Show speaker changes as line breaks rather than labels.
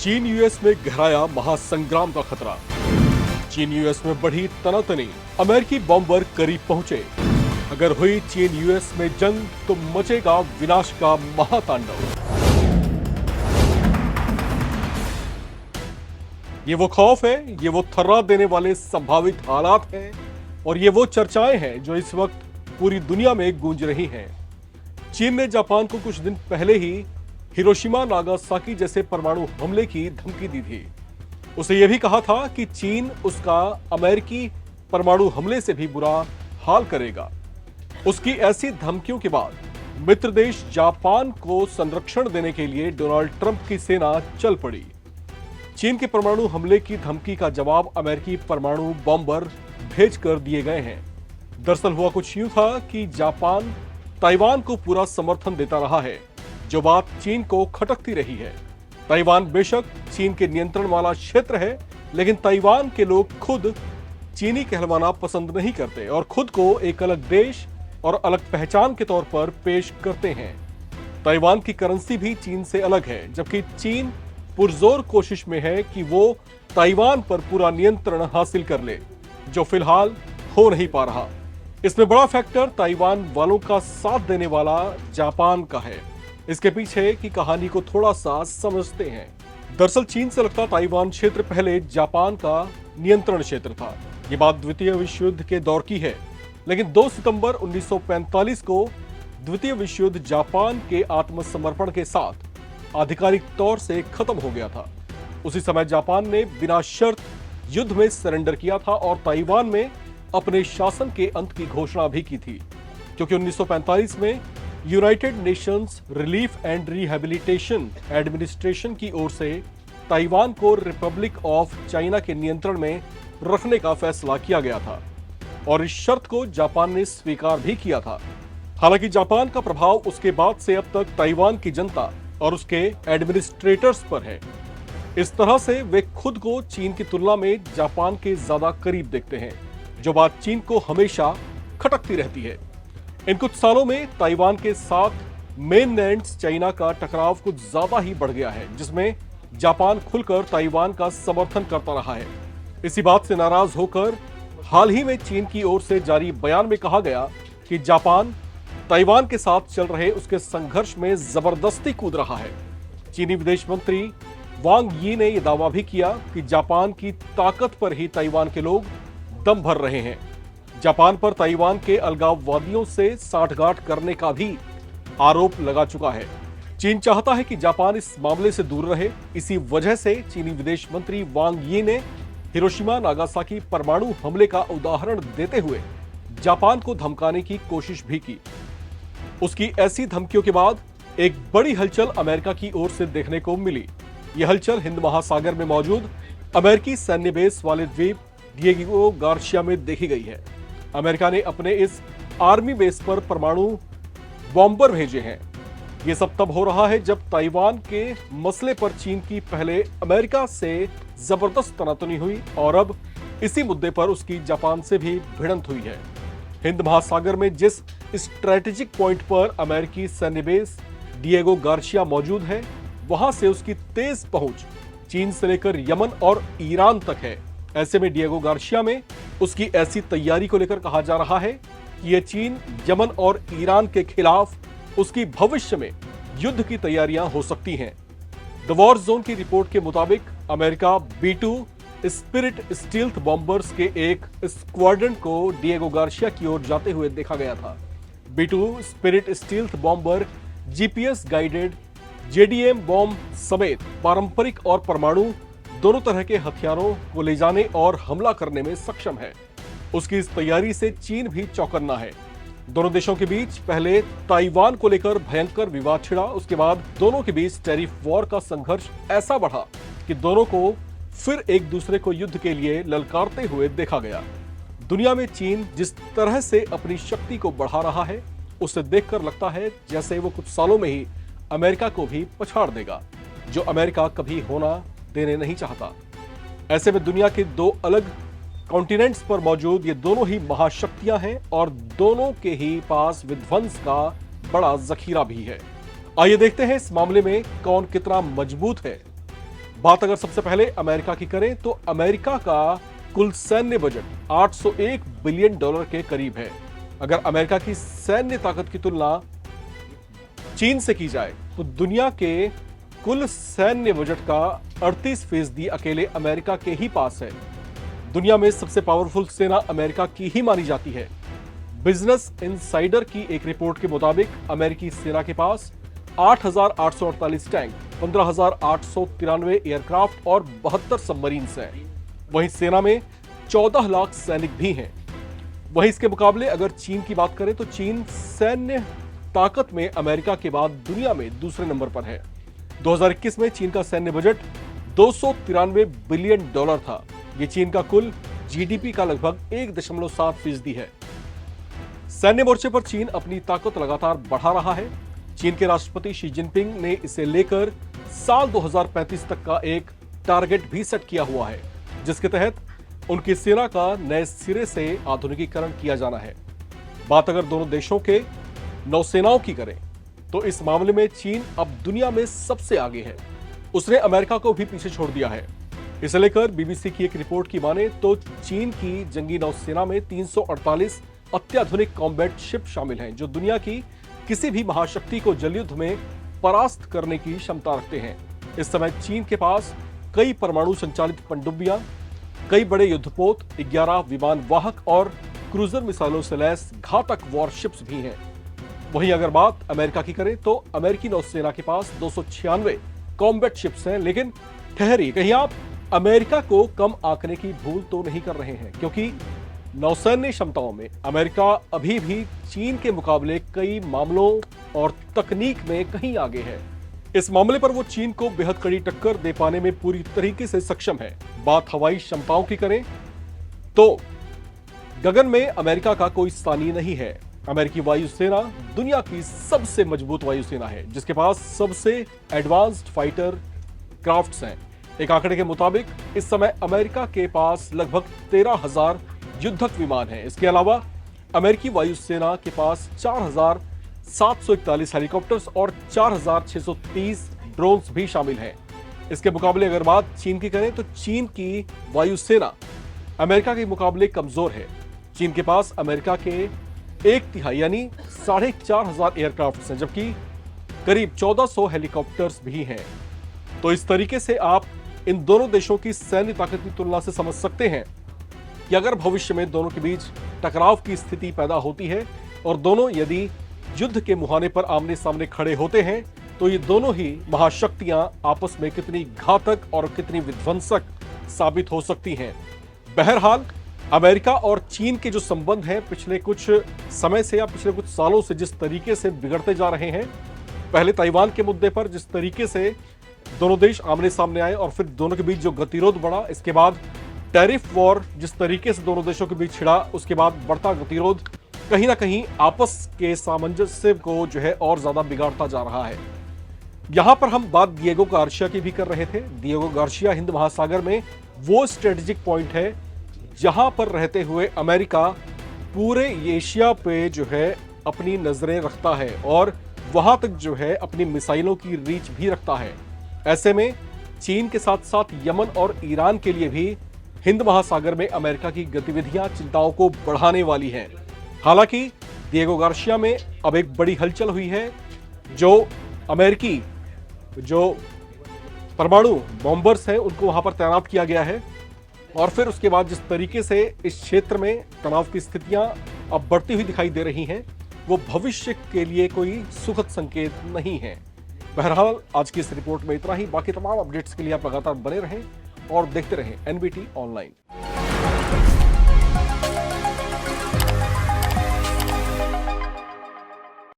चीन यूएस में गहराया महासंग्राम का खतरा। चीन यूएस में बढ़ी तनातनी, अमेरिकी बॉम्बर करीब पहुंचे। अगर हुई चीन यूएस में जंग तो मचेगा विनाश का महातांडव। ये वो खौफ है, ये वो थर्रा देने वाले संभावित हालात हैं और ये वो चर्चाएं हैं जो इस वक्त पूरी दुनिया में गूंज रही हैं। चीन ने जापान को कुछ दिन पहले ही हिरोशिमा नागासाकी जैसे परमाणु हमले की धमकी दी थी। उसे यह भी कहा था कि चीन उसका अमेरिकी परमाणु हमले से भी बुरा हाल करेगा। उसकी ऐसी धमकियों के बाद मित्र देश जापान को संरक्षण देने के लिए डोनाल्ड ट्रंप की सेना चल पड़ी। चीन के परमाणु हमले की धमकी का जवाब अमेरिकी परमाणु बॉम्बर भेज कर दिए गए हैं। दरअसल हुआ कुछ यूं था कि जापान ताइवान को पूरा समर्थन देता रहा है, जो बात चीन को खटकती रही है। ताइवान बेशक चीन के नियंत्रण वाला क्षेत्र है, लेकिन ताइवान के लोग खुद चीनी कहलवाना पसंद नहीं करते और खुद को एक अलग देश और अलग पहचान के तौर पर पेश करते हैं। ताइवान की करेंसी भी चीन से अलग है, जबकि चीन पुरजोर कोशिश में है कि वो ताइवान पर पूरा नियंत्रण हासिल कर ले, जो फिलहाल हो नहीं पा रहा। इसमें बड़ा फैक्टर ताइवान वालों का साथ देने वाला जापान का है। इसके पीछे की कहानी को थोड़ा सा समझते हैं। दरअसल चीन से लगता ताइवान क्षेत्र पहले जापान का नियंत्रण क्षेत्र था। ये बात द्वितीय विश्व युद्ध के दौर की है, लेकिन 2 सितंबर 1945 को द्वितीय विश्व युद्ध जापान के आत्मसमर्पण के साथ आधिकारिक तौर से खत्म हो गया था। उसी समय जापान ने बिना शर्त युद्ध में सरेंडर किया था और ताइवान में अपने शासन के अंत की घोषणा भी की थी, क्योंकि 1945 में United Nations relief and rehabilitation administration की ओर से ताइवान को रिपब्लिक ऑफ चाइना के नियंत्रण में रखने का फैसला किया गया था और इस शर्त को जापान ने स्वीकार भी किया था। हालांकि जापान का प्रभाव उसके बाद से अब तक ताइवान की जनता और उसके एडमिनिस्ट्रेटर्स पर है। इस तरह से वे खुद को चीन की तुलना में जापान के ज्यादा करीब देखते हैं, जो बात चीन को हमेशा खटकती रहती है। इन कुछ सालों में ताइवान के साथ मेनलैंड चाइना का टकराव कुछ ज्यादा ही बढ़ गया है, जिसमें जापान खुलकर ताइवान का समर्थन करता रहा है। इसी बात से नाराज होकर हाल ही में चीन की ओर से जारी बयान में कहा गया कि जापान ताइवान के साथ चल रहे उसके संघर्ष में जबरदस्ती कूद रहा है। चीनी विदेश मंत्री वांग यी ने यह दावा भी किया कि जापान की ताकत पर ही ताइवान के लोग दम भर रहे हैं। जापान पर ताइवान के अलगाववादियों से साठगांठ करने का भी आरोप लगा चुका है। चीन चाहता है कि जापान इस मामले से दूर रहे। इसी वजह से चीनी विदेश मंत्री वांग यी ने हिरोशिमा नागासाकी परमाणु हमले का उदाहरण देते हुए जापान को धमकाने की कोशिश भी की। उसकी ऐसी धमकियों के बाद एक बड़ी हलचल अमेरिका की ओर से देखने को मिली। यह हलचल हिंद महासागर में मौजूद अमेरिकी सैन्य बेस वाले द्वीप डिएगो गार्सिया में देखी गई है। अमेरिका ने अपने इस आर्मी बेस पर परमाणु बॉम्बर भेजे हैं। यह सब तब हो रहा है जब ताइवान के मसले पर चीन की पहले अमेरिका से जबरदस्त तनातनी हुई और अब इसी मुद्दे पर उसकी जापान से भी भिड़ंत हुई है। हिंद महासागर में जिस स्ट्रेटेजिक पॉइंट पर अमेरिकी सैन्य बेस डिएगो गार्सिया मौजूद है, वहां से उसकी तेज पहुंच चीन से लेकर यमन और ईरान तक है। ऐसे में डिएगो गार्सिया में उसकी ऐसी तैयारी को लेकर कहा जा रहा है कि यह चीन, यमन और ईरान के खिलाफ उसकी भविष्य में युद्ध की तैयारियां हो सकती हैं। द वॉर जोन की रिपोर्ट के मुताबिक America B-2 spirit stealth bombers के एक स्क्वाड्रन को डिएगो गार्सिया की ओर जाते हुए देखा गया था। B-2 spirit stealth bomber GPS guided JDM bomb समेत पारंपरिक और परमाणु दोनों तरह के हथियारों को ले जाने और हमला करने में सक्षम है। उसकी इस तैयारी से चीन भी चौकन्ना है। दोनों देशों के बीच पहले ताइवान को लेकर भयंकर विवाद छिड़ा, उसके बाद दोनों के बीच टैरिफ वॉर का संघर्ष ऐसा बढ़ा कि दोनों को फिर एक दूसरे को युद्ध के लिए ललकारते हुए देखा गया। दुनिया में चीन जिस तरह से अपनी शक्ति को बढ़ा रहा है, उसे देखकर लगता है जैसे वो कुछ सालों में ही अमेरिका को भी पछाड़ देगा, जो अमेरिका कभी होना देने नहीं चाहता। ऐसे में दुनिया के 2 अलग कॉन्टिनेंट्स पर मौजूद ये दोनों ही महाशक्तियां हैं और दोनों के ही पास विध्वंस का बड़ा जखीरा भी है। आइए देखते हैं इस मामले में कौन कितना मजबूत है। बात अगर सबसे पहले अमेरिका की करें तो अमेरिका का कुल सैन्य बजट 801 बिलियन डॉलर के करीब है। अगर अमेरिका की सैन्य ताकत की तुलना चीन से की जाए तो दुनिया के कुल सैन्य बजट का 38% अकेले अमेरिका के ही पास है। दुनिया में सबसे पावरफुल सेना अमेरिका की ही मानी जाती है। बिजनेस इनसाइडर की एक रिपोर्ट के मुताबिक अमेरिकी सेना के पास 8,848 टैंक, 15,893 एयरक्राफ्ट और 72 सबमरीन्स हैं। वहीं सेना में 14 लाख सैनिक भी हैं। वहीं इसके मुकाबले अगर चीन की बात करें तो चीन सैन्य ताकत में अमेरिका के बाद दुनिया में दूसरे नंबर पर है। 2021 में चीन का सैन्य बजट 293 बिलियन डॉलर था। ये चीन का कुल जीडीपी का लगभग 1.7% है। सैन्य मोर्चे पर चीन अपनी ताकत लगातार बढ़ा रहा है। चीन के राष्ट्रपति शी जिनपिंग ने इसे लेकर साल 2035 तक का एक टारगेट भी सेट किया हुआ है, जिसके तहत उनकी सेना का नए सिरे से आधुनिकीकरण किया जाना है। बात अगर दोनों देशों के नौसेनाओं की करें तो इस मामले में चीन अब दुनिया में सबसे आगे है। उसने अमेरिका को भी पीछे छोड़ दिया है। इसे लेकर बीबीसी की एक रिपोर्ट की माने तो चीन की जंगी नौसेना में 348 अत्याधुनिक कॉम्बैट शिप शामिल हैं, जो दुनिया की किसी भी महाशक्ति को जलयुद्ध में परास्त करने की क्षमता रखते हैं। इस समय चीन के पास कई परमाणु संचालित पनडुब्बियां, कई बड़े युद्धपोत, 11 विमान वाहक और क्रूजर मिसाइलों से लैस घातक वॉरशिप्स भी हैं। वहीं अगर बात अमेरिका की करें तो अमेरिकी नौसेना के पास 296 कॉम्बैट शिप्स हैं। लेकिन ठहरिए, कहीं आप अमेरिका को कम आंकने की भूल तो नहीं कर रहे हैं, क्योंकि नौसैन्य क्षमताओं में अमेरिका अभी भी चीन के मुकाबले कई मामलों और तकनीक में कहीं आगे है। इस मामले पर वो चीन को बेहद कड़ी टक्कर दे पाने में पूरी तरीके से सक्षम है। बात हवाई क्षमताओं की करें तो गगन में अमेरिका का कोई स्थानीय नहीं है। अमेरिकी वायुसेना दुनिया की सबसे मजबूत वायुसेना है, जिसके पास सबसे एडवांस्ड फाइटर क्राफ्ट्स हैं। एक आंकड़े के मुताबिक इस समय अमेरिका के पास लगभग 13,000 युद्धक विमान हैं। इसके अलावा अमेरिकी वायुसेना के पास 4,741 हेलीकॉप्टर्स और 4,630 ड्रोन्स भी शामिल हैं। इसके मुकाबले अगर बात चीन की करें तो चीन की वायुसेना अमेरिका के मुकाबले कमजोर है। चीन के पास अमेरिका के 1/3 यानी 4,500 एयरक्राफ्ट हैं, जबकि करीब 1400 हेलीकॉप्टर्स भी हैं। तो इस तरीके से आप इन दोनों देशों की सैन्य ताकत की तुलना से समझ सकते हैं कि अगर भविष्य में दोनों के बीच टकराव की स्थिति पैदा होती है और दोनों यदि युद्ध के मुहाने पर आमने सामने खड़े होते हैं तो ये दोनों ही महाशक्तियां आपस में कितनी घातक और कितनी विध्वंसक साबित हो सकती हैं। बहरहाल अमेरिका और चीन के जो संबंध हैं पिछले कुछ समय से या पिछले कुछ सालों से जिस तरीके से बिगड़ते जा रहे हैं, पहले ताइवान के मुद्दे पर जिस तरीके से दोनों देश आमने सामने आए और फिर दोनों के बीच जो गतिरोध बढ़ा, इसके बाद टैरिफ वॉर जिस तरीके से दोनों देशों के बीच छिड़ा, उसके बाद बढ़ता गतिरोध कहीं ना कहीं आपस के सामंजस्य को जो है और ज्यादा बिगाड़ता जा रहा है। यहां पर हम बात डिएगो गार्सिया की भी कर रहे थे। डिएगो गार्सिया हिंद महासागर में वो स्ट्रेटेजिक पॉइंट है जहां पर रहते हुए अमेरिका पूरे एशिया पे जो है अपनी नजरें रखता है और वहां तक जो है अपनी मिसाइलों की रीच भी रखता है। ऐसे में चीन के साथ साथ यमन और ईरान के लिए भी हिंद महासागर में अमेरिका की गतिविधियां चिंताओं को बढ़ाने वाली हैं। हालांकि डिएगो गार्सिया में अब एक बड़ी हलचल हुई है। जो अमेरिकी जो परमाणु बॉम्बर्स हैं उनको वहां पर तैनात किया गया है और फिर उसके बाद जिस तरीके से इस क्षेत्र में तनाव की स्थितियां अब बढ़ती हुई दिखाई दे रही हैं, वो भविष्य के लिए कोई सुखद संकेत नहीं है। बहरहाल आज की इस रिपोर्ट में इतना ही। बाकी तमाम अपडेट्स के लिए आप लगातार बने रहें और देखते रहें एनबीटी ऑनलाइन।